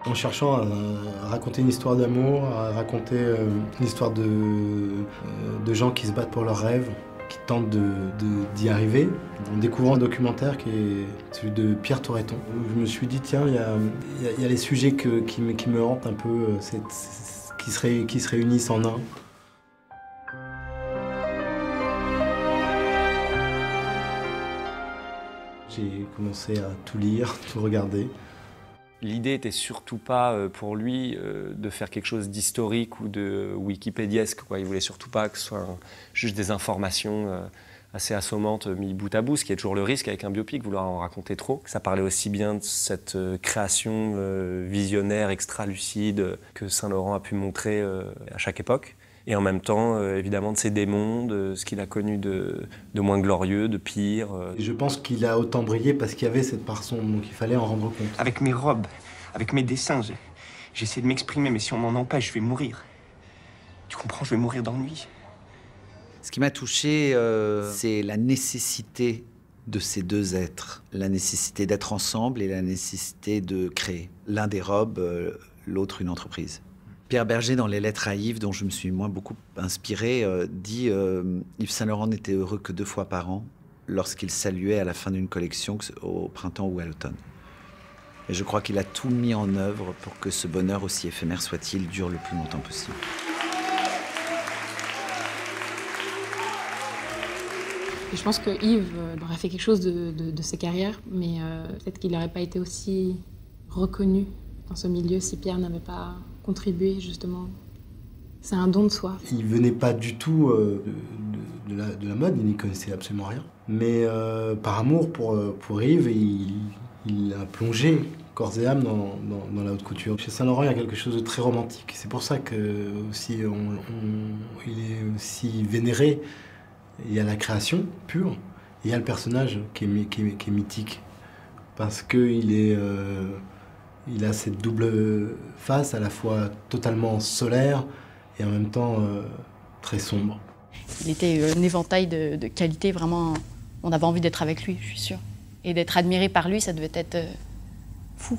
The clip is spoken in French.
En cherchant à raconter une histoire d'amour, à raconter une histoire de gens qui se battent pour leurs rêves, qui tentent d'y arriver, en découvrant un documentaire qui est celui de Pierre Toretton. Je me suis dit, tiens, il y a les sujets qui me hantent un peu, qui se réunissent en un. J'ai commencé à tout lire, tout regarder. L'idée était surtout pas pour lui de faire quelque chose d'historique ou de wikipédiesque, quoi. Il voulait surtout pas que ce soit juste des informations assez assommantes mis bout à bout, ce qui est toujours le risque avec un biopic, vouloir en raconter trop. Ça parlait aussi bien de cette création visionnaire, extra-lucide que Saint-Laurent a pu montrer à chaque époque. Et en même temps, évidemment, de ses démons, de ce qu'il a connu de moins glorieux, de pire. Et je pense qu'il a autant brillé parce qu'il y avait cette part sombre, donc il fallait en rendre compte. Avec mes robes, avec mes dessins, j'essaie de m'exprimer, mais si on m'en empêche, je vais mourir. Tu comprends, je vais mourir d'ennui. Ce qui m'a touché, c'est la nécessité de ces deux êtres. La nécessité d'être ensemble et la nécessité de créer. L'un dérobe, l'autre une entreprise. Pierre Berger, dans les lettres à Yves, dont je me suis moi beaucoup inspiré, dit Yves Saint-Laurent n'était heureux que 2 fois par an, lorsqu'il saluait à la fin d'une collection, au printemps ou à l'automne. Et je crois qu'il a tout mis en œuvre pour que ce bonheur, aussi éphémère soit-il, dure le plus longtemps possible. Et je pense que Yves aurait fait quelque chose de sa carrière, mais peut-être qu'il n'aurait pas été aussi reconnu dans ce milieu si Pierre n'avait pas contribué, justement. C'est un don de soi. Il venait pas du tout de la mode, il n'y connaissait absolument rien. Mais par amour pour Yves, il a plongé corps et âme dans la haute couture. Chez Saint-Laurent, il y a quelque chose de très romantique. C'est pour ça que aussi il est aussi vénéré. Il y a la création pure, et il y a le personnage qui est mythique. Parce qu'il il a cette double face, à la fois totalement solaire et en même temps très sombre. Il était un éventail de qualités, vraiment, on avait envie d'être avec lui, je suis sûre. Et d'être admiré par lui, ça devait être fou.